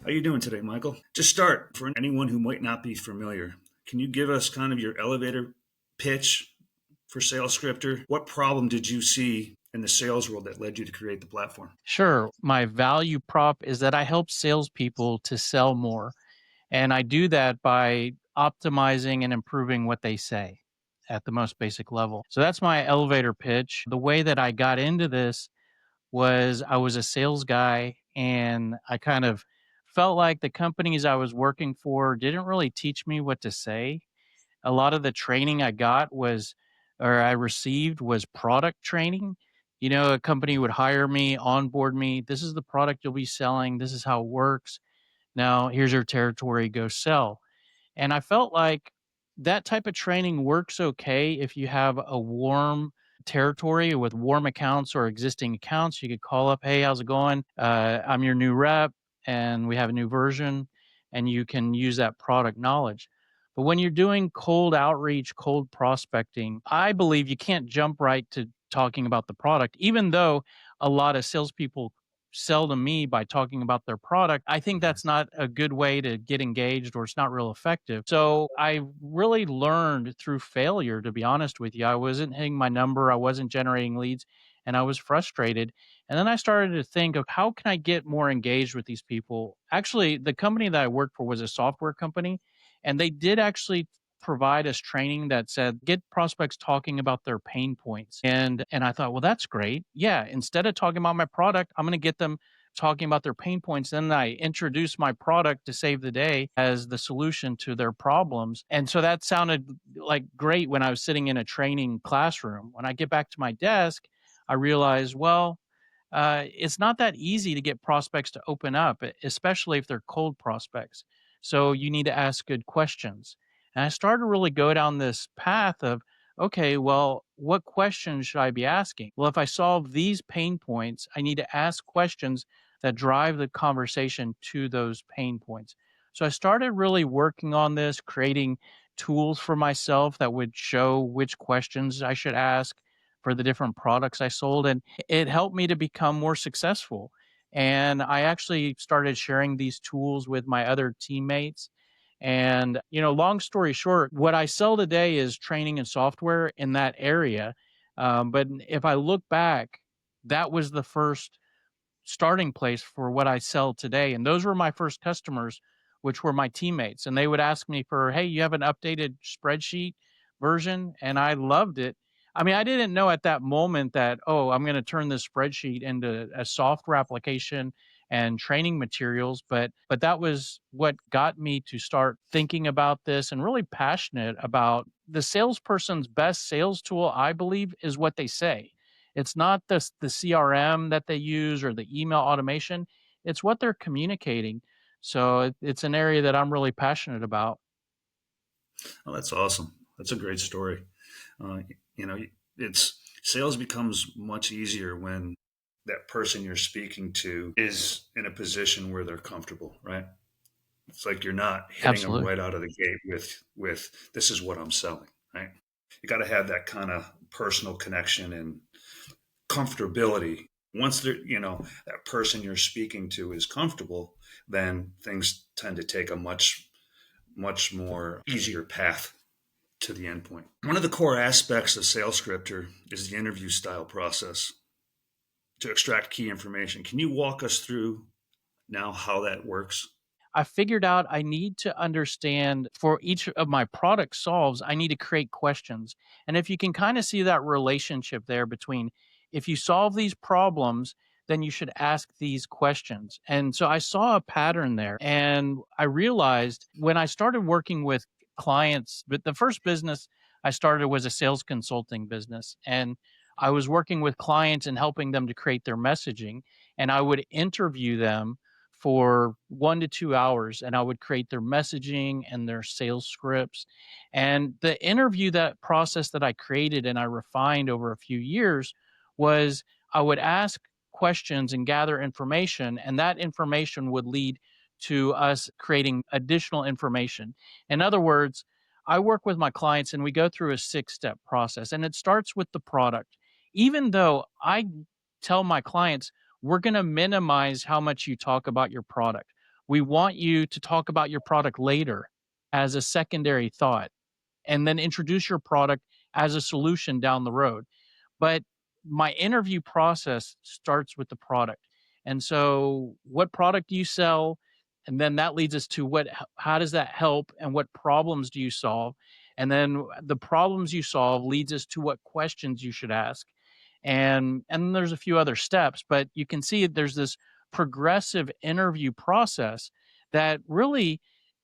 How you doing today, Michael? To start, for anyone who might not be familiar, can you give us kind of your elevator pitch for SalesScripter? What problem did you see in the sales world that led you to create the platform? Sure. My value prop is that I help salespeople to sell more. And I do that by optimizing and improving what they say at the most basic level. So that's my elevator pitch. The way that I got into this was I was a sales guy and I kind of felt like the companies I was working for didn't really teach me what to say. A lot of the training I got was or I received was product training. You know, a company would hire me, onboard me. This is the product you'll be selling. This is how it works. Now, here's your territory, go sell. And I felt like that type of training works okay if you have a warm territory with warm accounts or existing accounts. You could call up, hey, how's it going? I'm your new rep, and we have a new version, and you can use that product knowledge. But when you're doing cold outreach, cold prospecting, I believe you can't jump right to talking about the product, even though a lot of salespeople sell to me by talking about their product. I think that's not a good way to get engaged or it's not real effective. So I really learned through failure, to be honest with you. I wasn't hitting my number, I wasn't generating leads, and I was frustrated. And then I started to think of how can I get more engaged with these people? Actually, the company that I worked for was a software company, and they did actually provide us training that said get prospects talking about their pain points. And I thought, well, that's great. Yeah, instead of talking about my product, I'm going to get them talking about their pain points. Then I introduce my product to save the day as the solution to their problems. And so that sounded like great when I was sitting in a training classroom. When I get back to my desk, I realized, well, it's not that easy to get prospects to open up, especially if they're cold prospects. So you need to ask good questions. And I started to really go down this path of, okay, well, what questions should I be asking? Well, if I solve these pain points, I need to ask questions that drive the conversation to those pain points. So I started really working on this, creating tools for myself that would show which questions I should ask for the different products I sold. And it helped me to become more successful. And I actually started sharing these tools with my other teammates. And, long story short, what I sell today is training and software in that area. But if I look back, that was the first starting place for what I sell today. And those were my first customers, which were my teammates. And they would ask me for, hey, you have an updated spreadsheet version? And I loved it. I mean, I didn't know at that moment that, oh, I'm going to turn this spreadsheet into a software application and training materials, but that was what got me to start thinking about this and really passionate about the salesperson's best sales tool, I believe, is what they say. It's not the CRM that they use or the email automation. It's what they're communicating. So it's an area that I'm really passionate about. Oh, that's awesome. That's a great story. Uh, you know, it's sales becomes much easier when that person you're speaking to is in a position where they're comfortable, right? It's like you're not hitting them Absolutely. right out of the gate with this is what I'm selling, right? You got to have that kind of personal connection and comfortability. Once that person you're speaking to is comfortable, then things tend to take a much more easier path to the endpoint. One of the core aspects of SalesScripter is the interview style process to extract key information. Can you walk us through now how that works? I figured out I need to understand for each of my product solves, I need to create questions. And if you can kind of see that relationship there between if you solve these problems, then you should ask these questions. And so I saw a pattern there. And I realized when I started working with clients, but the first business I started was a sales consulting business. And I was working with clients and helping them to create their messaging. And I would interview them for 1 to 2 hours and I would create their messaging and their sales scripts. And the interview that process that I created and I refined over a few years was I would ask questions and gather information, and that information would lead to us creating additional information. In other words, I work with my clients and we go through a 6 step process, and it starts with the product. Even though I tell my clients, we're going to minimize how much you talk about your product. We want you to talk about your product later as a secondary thought, and then introduce your product as a solution down the road. But my interview process starts with the product. And so, what product do you sell? And then that leads us to how does that help and what problems do you solve? And then the problems you solve leads us to what questions you should ask. And there's a few other steps, but you can see there's this progressive interview process that really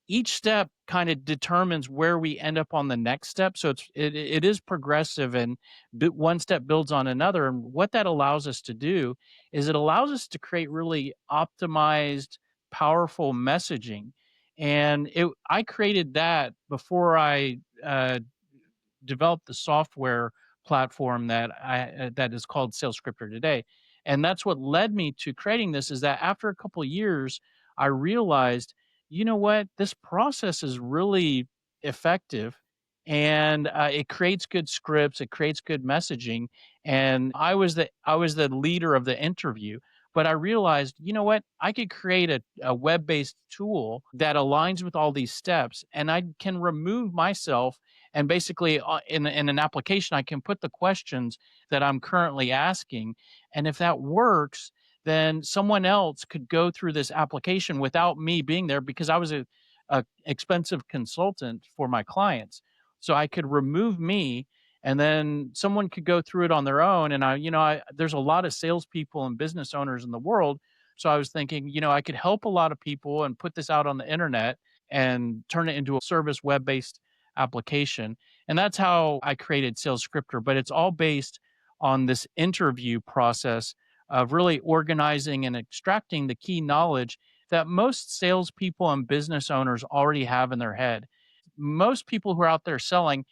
each step kind of determines where we end up on the next step. So it is progressive, and one step builds on another. And what that allows us to do is it allows us to create really optimized, powerful messaging. And I created that before I developed the software platform that is called Sales Scripter today. And that's what led me to creating this, is that after a couple of years, I realized, you know what, this process is really effective, and it creates good scripts, it creates good messaging. And I was the leader of the interview, but I realized, you know what, I could create a web-based tool that aligns with all these steps, and I can remove myself, and basically in an application I can put the questions that I'm currently asking. And if that works, then someone else could go through this application without me being there, because I was a expensive consultant for my clients. So I could remove me, and then someone could go through it on their own. And there's a lot of salespeople and business owners in the world. So I was thinking, I could help a lot of people and put this out on the internet and turn it into a service web-based application. And that's how I created Sales Scripter. But it's all based on this interview process of really organizing and extracting the key knowledge that most salespeople and business owners already have in their head. Most people who are out there selling,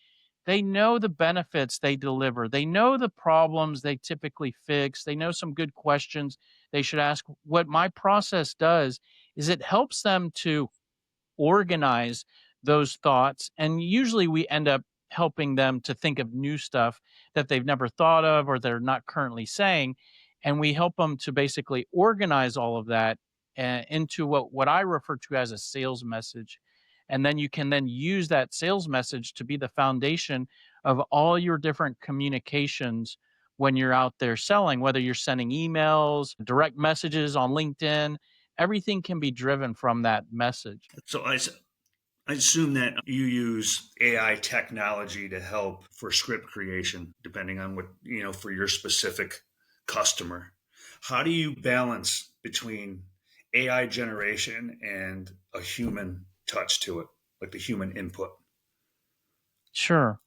they know the benefits they deliver. They know the problems they typically fix. They know some good questions they should ask. What my process does is it helps them to organize those thoughts. And usually we end up helping them to think of new stuff that they've never thought of or they're not currently saying. And we help them to basically organize all of that into what I refer to as a sales message. And then you can then use that sales message to be the foundation of all your different communications when you're out there selling, whether you're sending emails, direct messages on LinkedIn. Everything can be driven from that message. So I assume that you use AI technology to help for script creation, depending on what, for your specific customer. How do you balance between AI generation and a human touch to it, like the human input? Sure.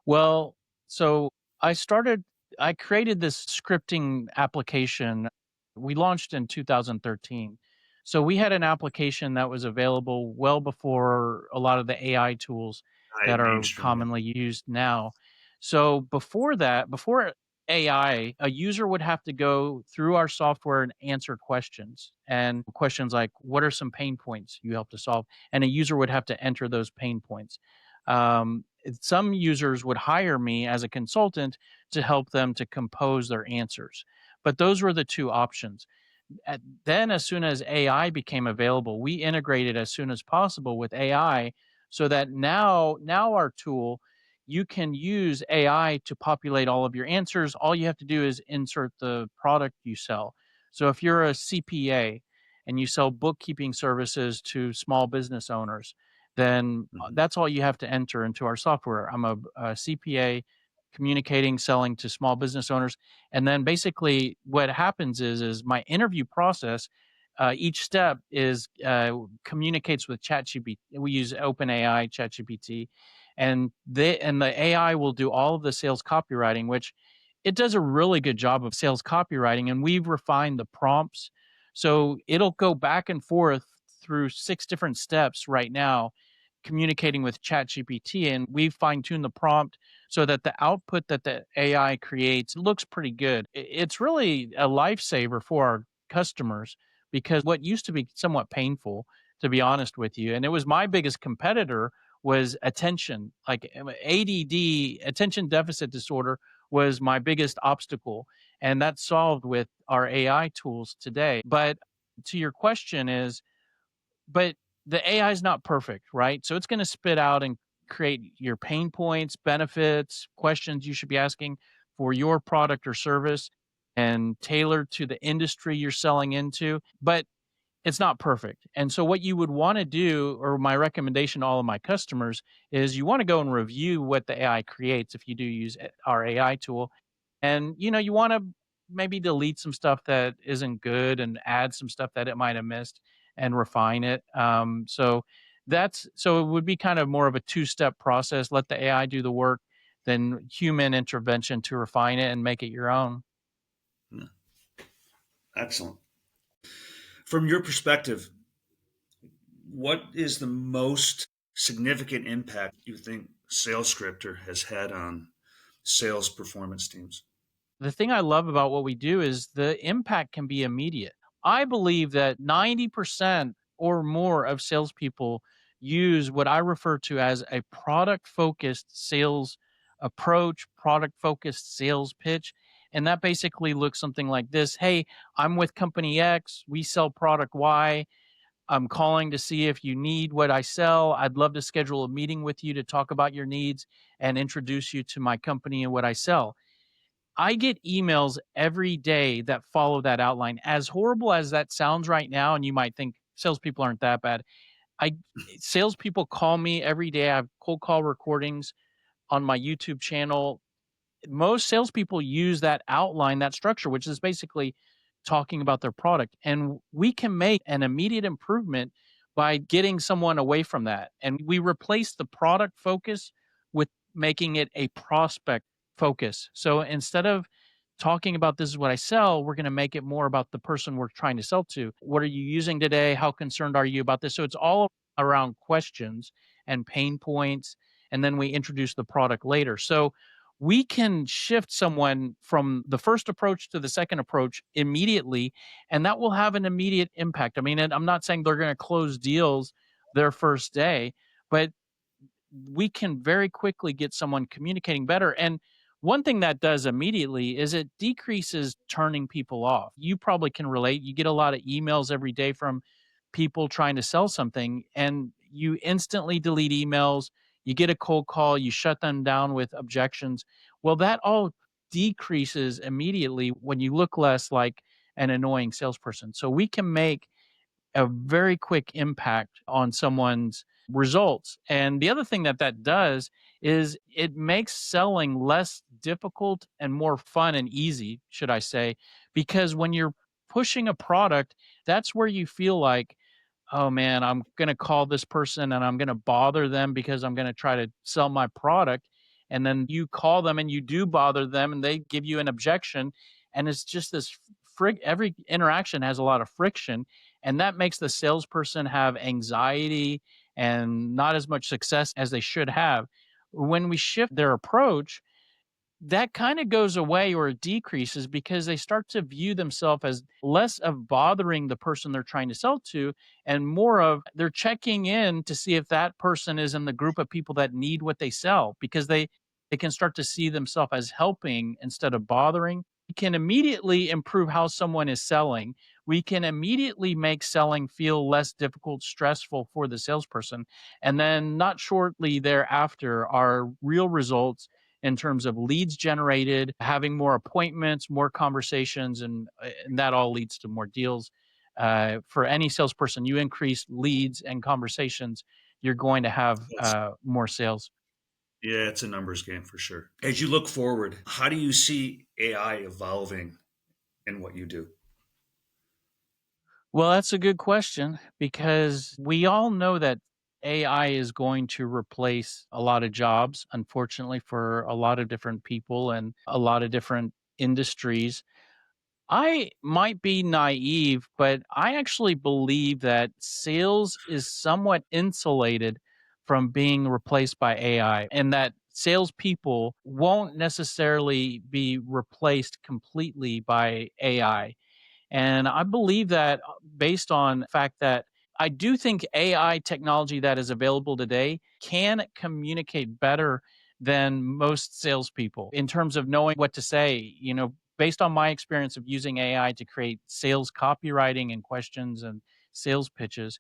Well, so I started I created this scripting application. We launched in 2013. So we had an application that was available well before a lot of the AI tools that are Mainstream, yeah. commonly used now. So before that, before AI, a user would have to go through our software and answer questions. And questions like, what are some pain points you help to solve? And a user would have to enter those pain points. Some users would hire me as a consultant to help them to compose their answers. But those were the two options. Then, as soon as AI became available, we integrated as soon as possible with AI, so that now our tool, you can use AI to populate all of your answers. All you have to do is insert the product you sell. So if you're a CPA and you sell bookkeeping services to small business owners, then Mhm. that's all you have to enter into our software. I'm a CPA communicating, selling to small business owners. And then basically what happens is my interview process, each step is communicates with ChatGPT. We use OpenAI, ChatGPT, and the AI will do all of the sales copywriting, which it does a really good job of sales copywriting. And we've refined the prompts, so it'll go back and forth through 6 different steps right now, communicating with ChatGPT, and we've fine-tuned the prompt so that the output that the AI creates looks pretty good. It's really a lifesaver for our customers, because what used to be somewhat painful, to be honest with you, and it was my biggest competitor, was attention. Like ADD, attention deficit disorder, was my biggest obstacle, and that's solved with our AI tools today. But to your question is, but the AI is not perfect, right? So it's going to spit out and create your pain points, benefits, questions you should be asking for your product or service and tailored to the industry you're selling into. But it's not perfect. And so what you would wanna do, or my recommendation to all of my customers, is you wanna go and review what the AI creates if you do use our AI tool. And, you wanna maybe delete some stuff that isn't good and add some stuff that it might have missed and refine it. So it would be kind of more of a two-step process. Let the AI do the work, then human intervention to refine it and make it your own. Yeah, excellent. From your perspective, what is the most significant impact you think Sales Scripter has had on sales performance teams? The thing I love about what we do is the impact can be immediate. I believe that 90% or more of salespeople use what I refer to as a product focused sales approach, product focused sales pitch. And that basically looks something like this. Hey, I'm with company X. We sell product Y. I'm calling to see if you need what I sell. I'd love to schedule a meeting with you to talk about your needs and introduce you to my company and what I sell. I get emails every day that follow that outline. As horrible as that sounds right now, and you might think salespeople aren't that bad. I Salespeople call me every day. I have cold call recordings on my YouTube channel. Most salespeople use that outline, that structure, which is basically talking about their product. And we can make an immediate improvement by getting someone away from that. And we replace the product focus with making it a prospect focus. So instead of talking about this is what I sell, we're going to make it more about the person we're trying to sell to. What are you using today? How concerned are you about this? So it's all around questions and pain points. And then we introduce the product later. So we can shift someone from the first approach to the second approach immediately, and that will have an immediate impact. I mean, and I'm not saying they're going to close deals their first day, but we can very quickly get someone communicating better. And one thing that does immediately is it decreases turning people off. You probably can relate. You get a lot of emails every day from people trying to sell something, and you instantly delete emails. You get a cold call, you shut them down with objections. Well, that all decreases immediately when you look less like an annoying salesperson. So we can make a very quick impact on someone's results. And the other thing that that does is it makes selling less difficult and more fun and easy, should I say, because when you're pushing a product, that's where you feel like, oh man, I'm going to call this person and I'm going to bother them because I'm going to try to sell my product. And then you call them and you do bother them and they give you an objection. And it's just this every interaction has a lot of friction. And that makes the salesperson have anxiety and not as much success as they should have. When we shift their approach, that kind of goes away or it decreases because they start to view themselves as less of bothering the person they're trying to sell to and more of they're checking in to see if that person is in the group of people that need what they sell because they can start to see themselves as helping instead of bothering. We can immediately improve how someone is selling. We can immediately make selling feel less difficult, stressful for the salesperson. And then not shortly thereafter are real results in terms of leads generated, having more appointments, more conversations, and that all leads to more deals. For any salesperson, you increase leads and conversations, you're going to have That's, more sales. yeah, it's a numbers game for sure. As you look forward, how do you see AI evolving in what you do? Well, that's a good question because we all know that AI is going to replace a lot of jobs, unfortunately, for a lot of different people and a lot of different industries. I might be naive, but I actually believe that sales is somewhat insulated from being replaced by AI and that salespeople won't necessarily be replaced completely by AI. And I believe that based on the fact that I do think AI technology that is available today can communicate better than most salespeople in terms of knowing what to say. Based on my experience of using AI to create sales copywriting and questions and sales pitches,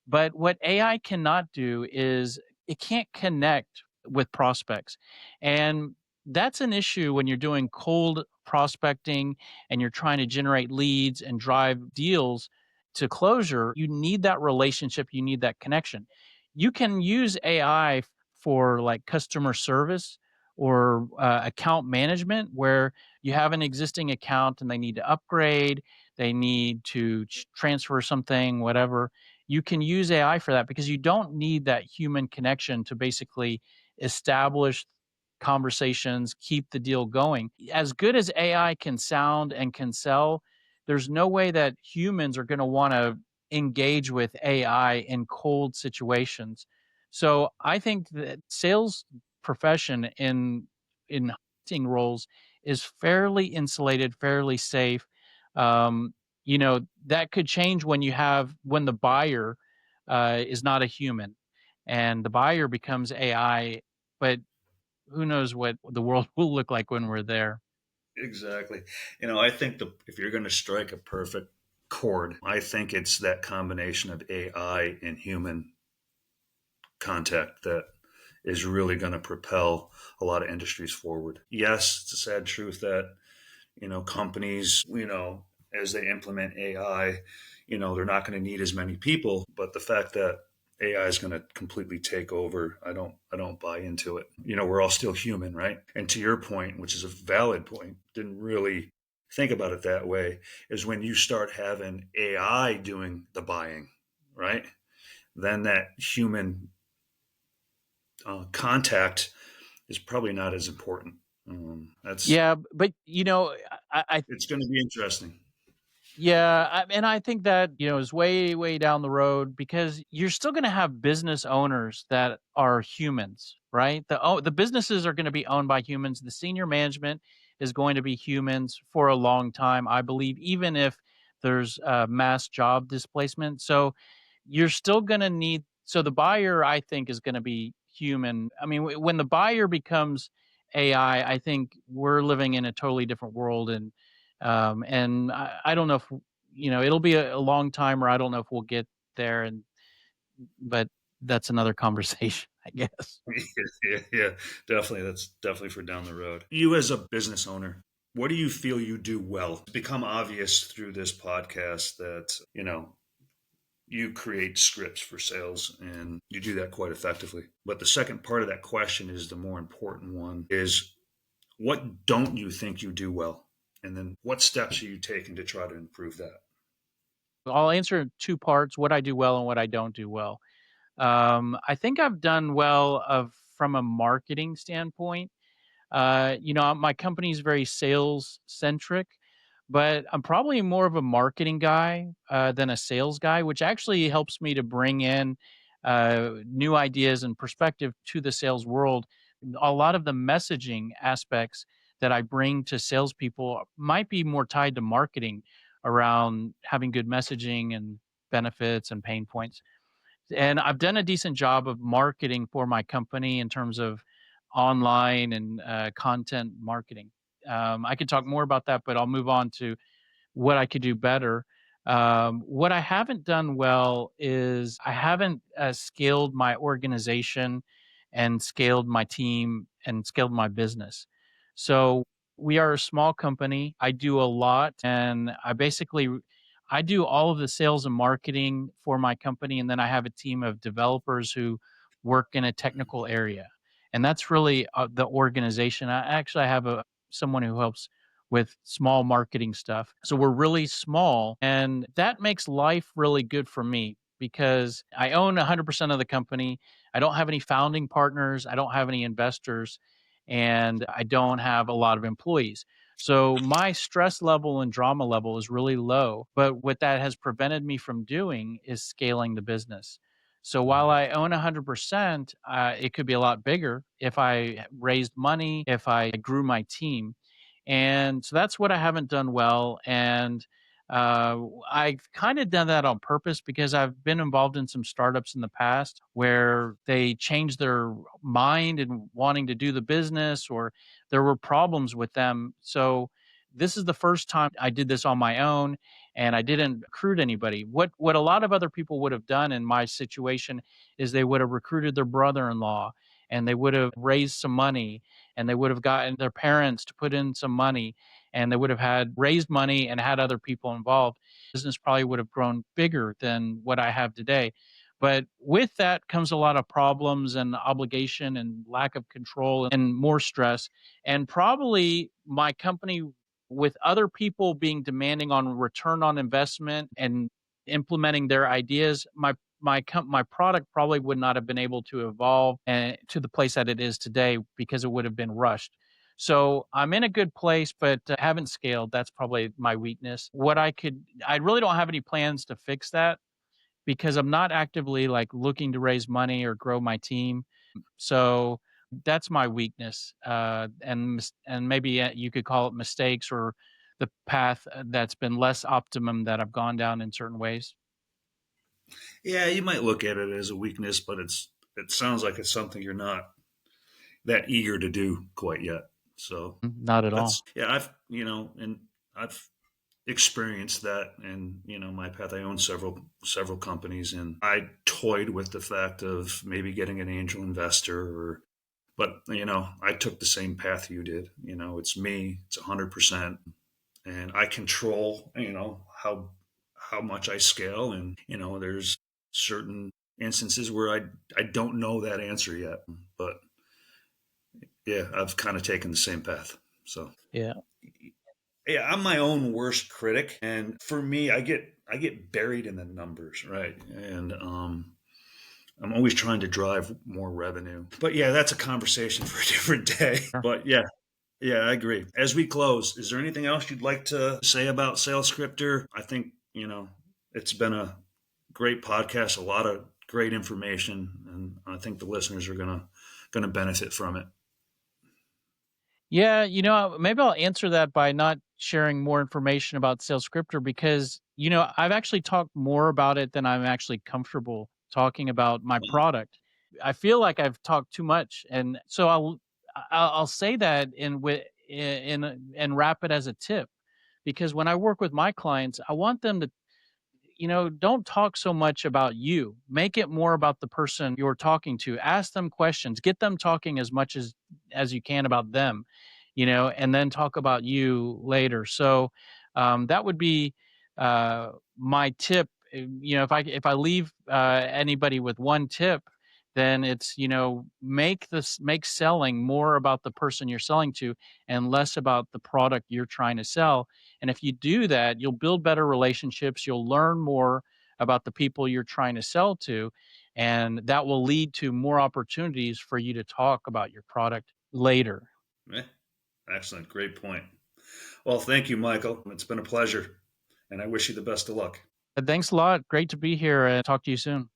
But what AI cannot do is it can't connect with prospects. And that's an issue when you're doing cold prospecting and you're trying to generate leads and drive deals to closure. You need that relationship, you need that connection. You can use AI for like customer service or account management where you have an existing account and they need to upgrade, they need to transfer something, whatever. You can use AI for that because you don't need that human connection to basically establish conversations, keep the deal going. As good as AI can sound and can sell, there's no way that humans are going to want to engage with AI in cold situations. So I think that sales profession in hunting roles is fairly insulated, fairly safe. Um, that could change when the buyer is not a human and the buyer becomes AI, but who knows what the world will look like when we're there. Exactly. I think if you're going to strike a perfect chord, I think it's that combination of AI and human contact that is really going to propel a lot of industries forward. Yes, it's a sad truth that companies, as they implement AI, they're not going to need as many people. But the fact that AI is going to completely take over, I don't buy into it. We're all still human, right? And to your point, which is a valid point, didn't really think about it that way, is when you start having AI doing the buying, right? Then that human contact is probably not as important. That's Yeah, but I It's going to be interesting. Yeah, and I think that, is way, way down the road because you're still gonna have business owners that are humans, right? The businesses are gonna be owned by humans. The senior management is going to be humans for a long time, I believe, even if there's mass job displacement. So you're still gonna need. So the buyer, I think, is gonna be human. I mean, when the buyer becomes AI, I think we're living in a totally different world, and I don't know if it'll be a long time, or I don't know if we'll get there, but that's another conversation, I guess. Yeah, definitely. That's definitely for down the road. You, as a business owner, what do you feel you do well? It's become obvious through this podcast that, you create scripts for sales and you do that quite effectively. But the second part of that question is the more important one is what don't you think you do well? And then what steps are you taking to try to improve that? I'll answer in two parts: what I do well and what I don't do well. I think I've done well of from a marketing standpoint. My company is very sales centric, but I'm probably more of a marketing guy than a sales guy, which actually helps me to bring in new ideas and perspective to the sales world. A lot of the messaging aspects that I bring to salespeople might be more tied to marketing around having good messaging and benefits and pain points. And I've done a decent job of marketing for my company in terms of online and content marketing. I could talk more about that, but I'll move on to what I could do better. What I haven't done well is I haven't scaled my organization and scaled my team and scaled my business. So we are a small company. I do a lot, and I do all of the sales and marketing for my company, and then I have a team of developers who work in a technical area, and that's really the organization. I have someone who helps with small marketing stuff. So we're really small, and that makes life really good for me because I own 100% of the company. I don't have any founding partners, I don't have any investors, and I don't have a lot of employees. So my stress level and drama level is really low. But what that has prevented me from doing is scaling the business. So while I own 100%, it could be a lot bigger if I raised money, if I grew my team. And so that's what I haven't done well. And I've kind of done that on purpose because I've been involved in some startups in the past where they changed their mind and wanting to do the business, or there were problems with them. So this is the first time I did this on my own. and I didn't recruit anybody. What a lot of other people would have done in my situation is they would have recruited their brother-in-law, and they would have raised some money, and they would have gotten their parents to put in some money, and they would have had raised money and had other people involved. Business probably would have grown bigger than what I have today. But with that comes a lot of problems and obligation and lack of control and more stress. And probably my company, with other people being demanding on return on investment and implementing their ideas, my product probably would not have been able to evolve to the place that it is today because it would have been rushed. So I'm in a good place, but haven't scaled. That's probably my weakness. I really don't have any plans to fix that because I'm not actively like looking to raise money or grow my team. So that's my weakness, and maybe you could call it mistakes or the path that's been less optimum that I've gone down in certain ways. Yeah, you might look at it as a weakness, but it sounds like it's something you're not that eager to do quite yet. So Not at all. that's yeah, and I've experienced that in my path. I own several companies, and I toyed with the fact of maybe getting an angel investor, or but I took the same path you did. It's me. It's 100%, and I control how much I scale, and there's certain instances where I don't know that answer yet, but yeah, I've kind of taken the same path. So Yeah. yeah, I'm my own worst critic, and for me, I get buried in the numbers, right? And I'm always trying to drive more revenue. But yeah, that's a conversation for a different day. Sure. But yeah, yeah, I agree. As we close, is there anything else you'd like to say about Sales Scripter? I think it's been a great podcast, a lot of great information, and I think the listeners are gonna benefit from it. Yeah, maybe I'll answer that by not sharing more information about Sales Scripter because, I've actually talked more about it than I'm actually comfortable talking about my product. I feel like I've talked too much, and so I'll say that and wrap it as a tip because when I work with my clients, I want them to don't talk so much about you. Make it more about the person you're talking to. Ask them questions. Get them talking as much as you can about them, and then talk about you later. So that would be my tip. If I leave anybody with one tip, then it's make selling more about the person you're selling to and less about the product you're trying to sell. And if you do that, you'll build better relationships, you'll learn more about the people you're trying to sell to, and that will lead to more opportunities for you to talk about your product later. Eh, excellent, great point. Well, thank you, Michael. It's been a pleasure, and I wish you the best of luck. Thanks a lot. Great to be here and talk to you soon.